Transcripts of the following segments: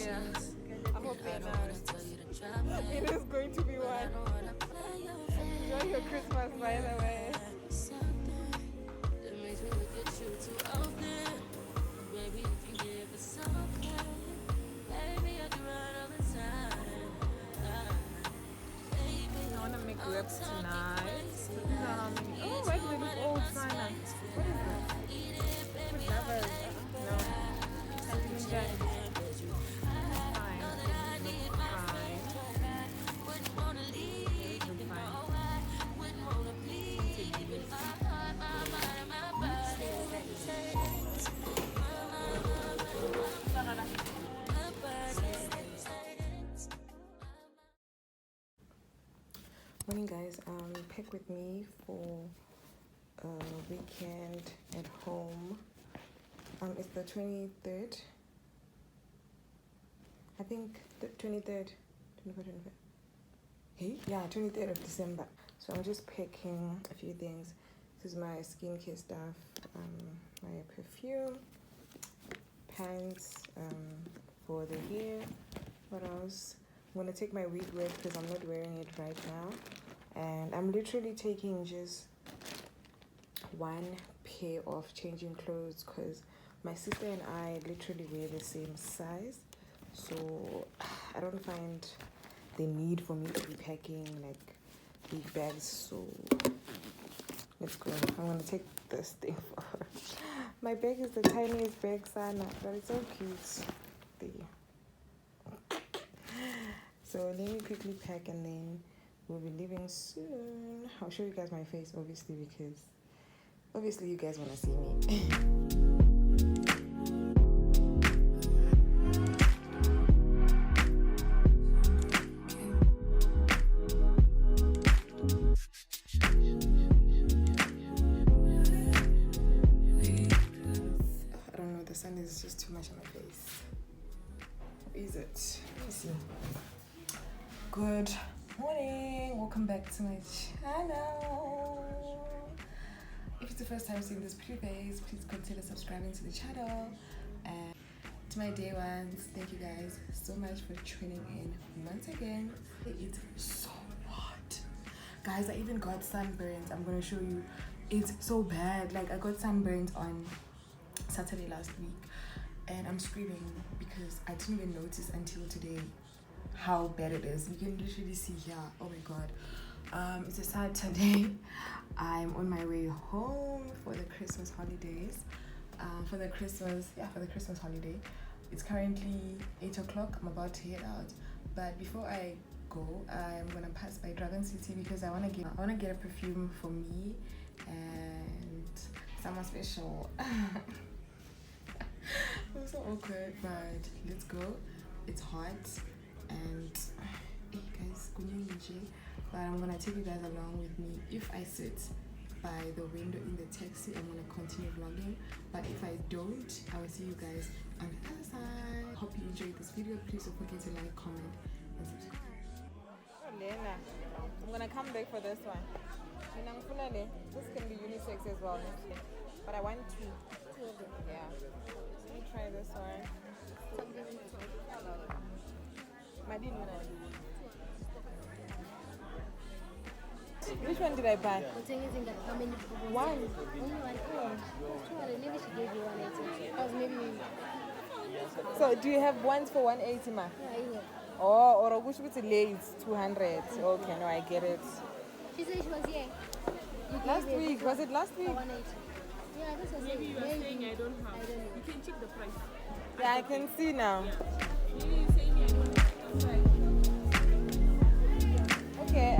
Yeah, I'm hoping it is going to be one. Enjoy your Christmas, by the way. I want to make wraps tonight. So these are how many. Oh, why do they look old, Sana? What is this? Food lovers. No. Can't even judge. Fine. Look fine. Look fine. Take these. Morning guys, pick with me for a weekend at home. It's the 23rd. I think the 23rd. 24th. Hey? Yeah, 23rd of December. So I'm just picking a few things. This is my skincare stuff, my perfume, pants for the hair. What else? I'm gonna take my wig with because I'm not wearing it right now, and I'm literally taking just one pair of changing clothes because my sister and I literally wear the same size, so I don't find the need for me to be packing like big bags. So let's go. I'm gonna take this thing for her. My bag is the tiniest bag, Sana, but it's so cute. There. So let me quickly pack and then we'll be leaving soon. I'll show you guys my face, obviously, because obviously you guys want to see me. I don't know, the sun is just too much on my face. Is it? Let me see. Good morning, welcome back to my channel. If it's the first time seeing this pretty face, please consider subscribing to the channel. And to my day ones, thank you guys so much for tuning in once again. It's so hot, guys. I even got sunburns. I'm gonna show you. It's so bad. Like, I got sunburns on Saturday last week and I'm screaming because I didn't even notice until today how bad it is. You can literally see here. Oh my god. It's a Saturday. I'm on my way home for the Christmas holidays. For the Christmas holiday. It's currently 8 o'clock. I'm about to head out. But before I go, I'm gonna pass by Dragon City because I wanna get a perfume for me and someone special. I'm so awkward, but let's go. It's hot. And hey guys, but I'm gonna take you guys along with me. If I sit by the window in the taxi, I'm gonna continue vlogging, but if I don't, I will see you guys on the other side. Hope you enjoyed this video. Please don't forget to like, comment, and subscribe. Lena, I'm gonna come back for this one. This can be unisex as well, but I want two. Yeah. Let me try this one. Which one did I buy? How many? One. Only one. Oh, maybe she gave you 180. Because maybe. So do you have ones for 180, ma? Yeah. Oh, or which with the lace 200. Okay, no, I get it. She said she was here. Last week, was it last week? 180. Yeah, that's what Maybe you are saying I don't have. You can check the price. Yeah, I can see now. Maybe you're saying I don't have. That's right. Okay,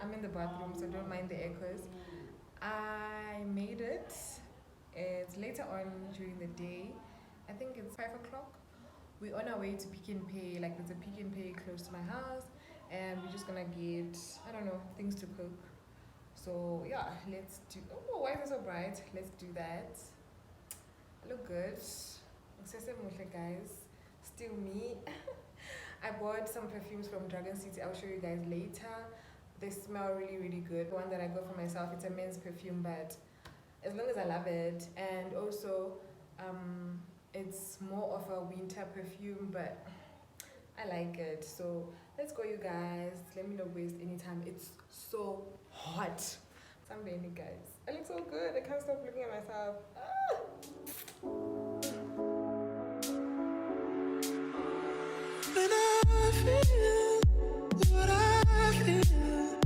I'm in the bathroom, so don't mind the echoes. I made it. It's later on during the day. I think it's 5 o'clock. we're on our way to Pick and Pay. Like there's a Pick and Pay close to my house, and we're just gonna get, I don't know, things to cook. So yeah, let's do. Oh, why is it so bright? Let's do that. I look good. Excessive muscle, guys. Still me. I bought some perfumes from Dragon City. I'll show you guys later. They smell really, really good. The one that I got for myself, it's a men's perfume, but as long as I love it, and also it's more of a winter perfume, but I like it. So let's go, you guys. Let me not waste any time. It's so hot. I'm bending, guys. I look so good. I can't stop looking at myself. When I feel what I feel,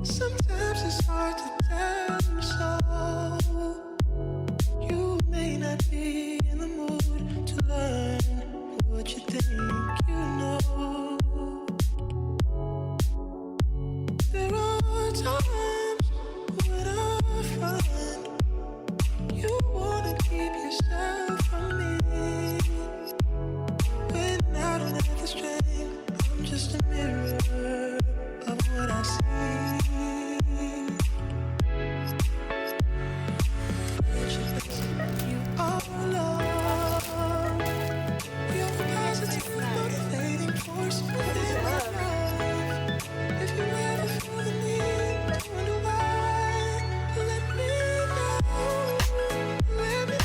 sometimes it's hard to tell you so. You may not be in the mood to learn what you think you know. There are times when I find you wanna keep yourself from me. When I don't have the strength, I'm just a mirror of what I see. You are love. You're a positive, motivating force within my life. If you ever feel the need to wonder why, let me know. Let me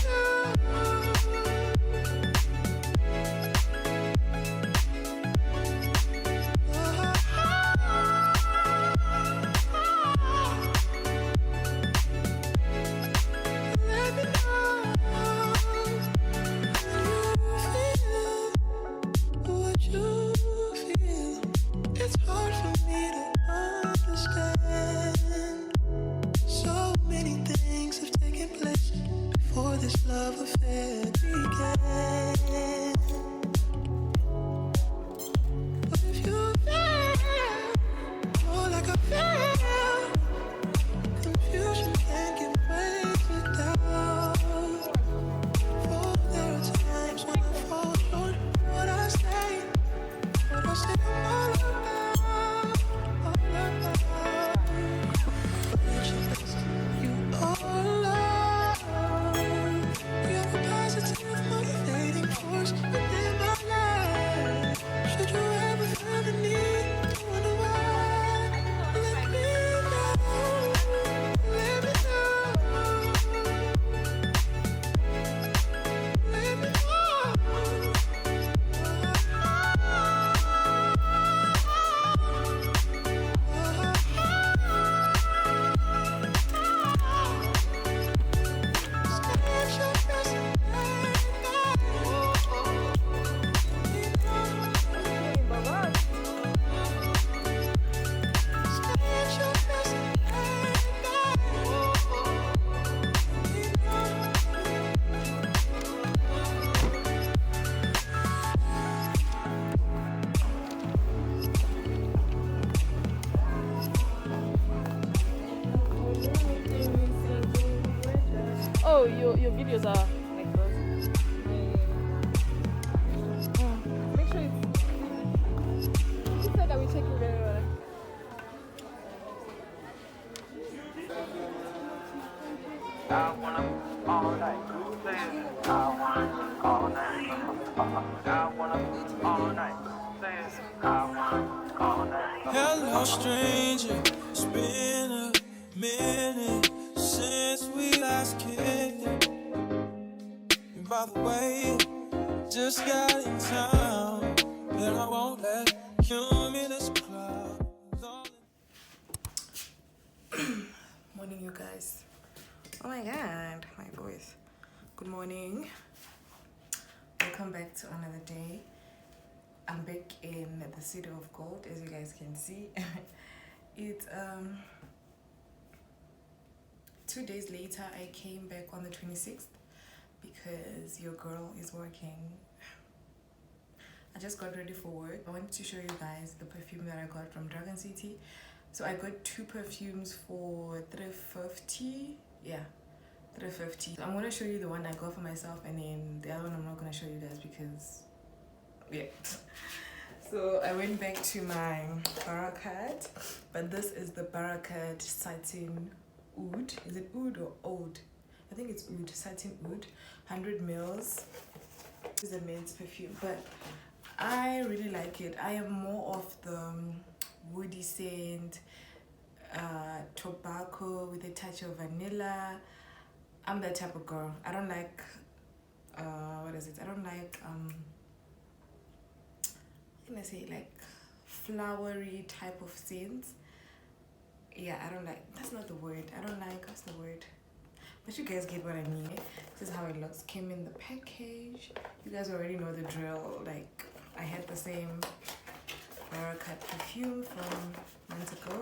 this love affair began. But if you feel more like I feel, confusion can give way to doubt. For there are times when I fall short of what I say I'm all about, all about. You are love. You're a positive, motivating force within my life. Should you ever feel the need to wonder why, let me know. Let me know. Let me know. Oh, your videos are like those. Make sure it's. He said that we check it very well. I wanna all night. I wanna all night. I wanna all night. I wanna all night. Hello, stranger. It's been a minute since we last kicked it. And by the way, just got in town, and I won't let cumulus clouds. Morning, you guys. Oh my god, my voice. Good morning. Welcome back to another day. I'm back in the city of gold, as you guys can see. It's 2 days later. I came back on the 26th because your girl is working. I just got ready for work. I wanted to show you guys the perfume that I got from Dragon City. So I got 2 perfumes for $350. Yeah, $350. So I'm gonna show you the one I got for myself, and then the other one I'm not gonna show you guys because Yeah. So I went back to my Barakat, but this is the Barakat satin oud. Is it oud or oud? I think it's oud, satin oud, 100 mils. This is a men's perfume, but I really like it. I am more of the woody scent, tobacco with a touch of vanilla. I'm that type of girl. I don't like what is it? I don't like can I say, like flowery type of scents. Yeah, I don't like, that's not the word. I don't like, what's the word? But you guys get what I mean. This is how it looks. Came in the package. You guys already know the drill. Like, I had the same Barakat perfume from months ago.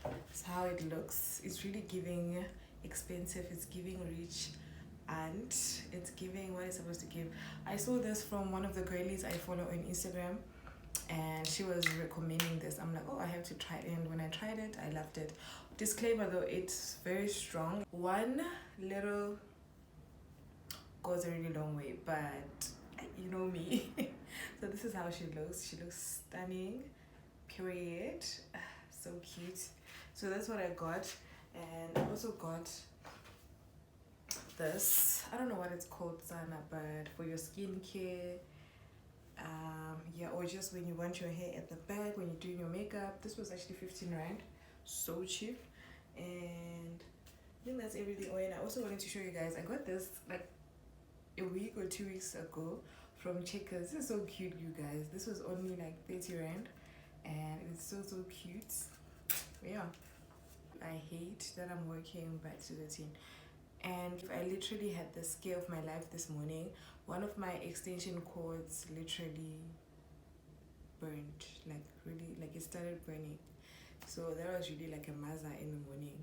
That's how it looks. It's really giving expensive. It's giving rich. And it's giving what it's supposed to give. I saw this from one of the girlies I follow on Instagram, and she was recommending this. I'm like, oh, I have to try it. And when I tried it, I loved it. Disclaimer though, it's very strong. One little goes a really long way, but you know me. So this is how she looks. She looks stunning, period. So cute. So that's what I got. And I also got this, I don't know what it's called, Sana, but for your skincare, yeah, or just when you want your hair at the back, when you're doing your makeup. This was actually 15 rand, so cheap. And I think that's everything. Oh, and I also wanted to show you guys, I got this like a week or 2 weeks ago from Checkers. This is so cute, you guys. This was only like 30 rand, and it's so cute. Yeah, I hate that I'm working back to the teen. And I literally had the scare of my life this morning. One of my extension cords literally burned, like really, like it started burning. So that was really like a maza in the morning.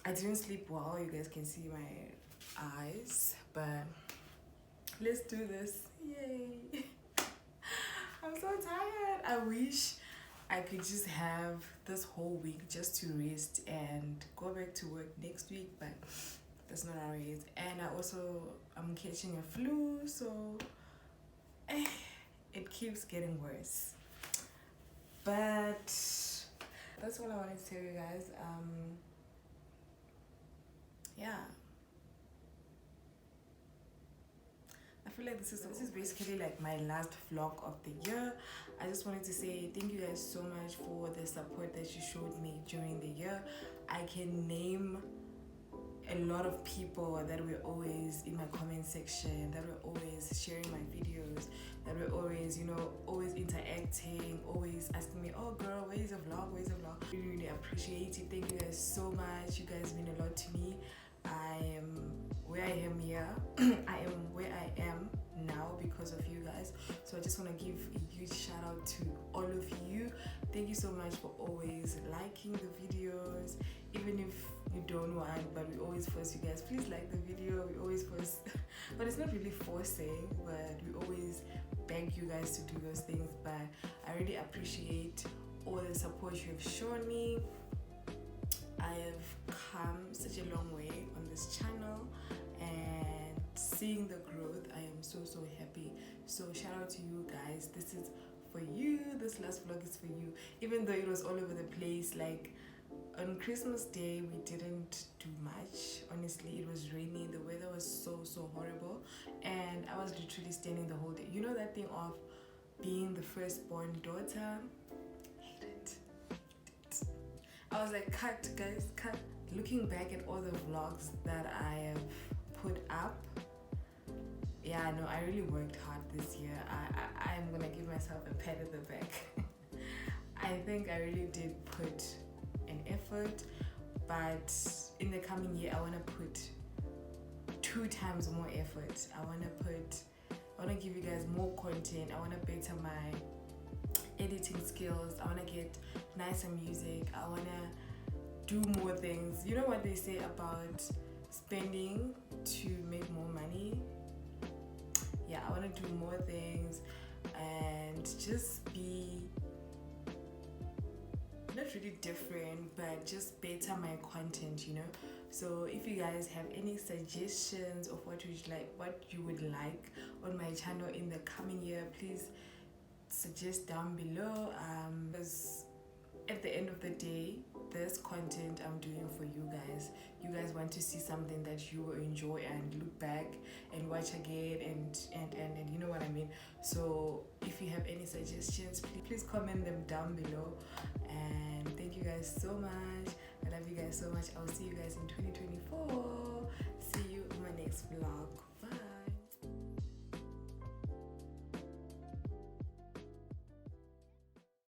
I didn't sleep well, you guys can see my eyes, but let's do this. Yay. I'm so tired. I wish I could just have this whole week just to rest and go back to work next week, but that's not how it is. And I'm catching a flu, so it keeps getting worse. But that's all I wanted to tell you guys. Yeah, I feel like this is basically like my last vlog of the year. I just wanted to say thank you guys so much for the support that you showed me during the year. I can name a lot of people that were always in my comment section, that were always sharing my videos, that were always, you know, always interacting, always asking me, oh girl, where's the vlog, where's the vlog? Really appreciate it. Thank you guys so much. You guys mean a lot to me. I am where I am here. I am where I am now because of you guys. So I just want to give a huge shout out to all of you. Thank you so much for always liking the videos, even if you don't want, but we always force you guys, please like the video. We always force, but it's not really forcing, but we always beg you guys to do those things. But I really appreciate all the support you have shown me. I have come such a long way on this channel, and seeing the growth, I am so happy. So shout out to you guys. This is for you. This last vlog is for you. Even though it was all over the place, like on Christmas Day we didn't do much. Honestly, it was raining, the weather was so horrible, and I was literally standing the whole day. You know that thing of being the firstborn daughter? Hate it. I was like, cut guys, cut. Looking back at all the vlogs that I have put up, yeah, no, I really worked hard this year. I'm gonna give myself a pat at the back. I think I really did put an effort, but in the coming year I want to put 2 times more effort. I want to give you guys more content. I want to better my editing skills. I want to get nicer music. I want to do more things. You know what they say about spending to make more money? Yeah, I want to do more things and just be not really different, but just better my content, you know. So if you guys have any suggestions of what you would like on my channel in the coming year, please suggest down below. Because at the end of the day, this content I'm doing for you guys want to see something that you will enjoy and look back and watch again and you know what I mean. So if you have any suggestions, please comment them down below. And thank you guys so much. I love you guys so much. I'll see you guys in 2024. See you in my next vlog.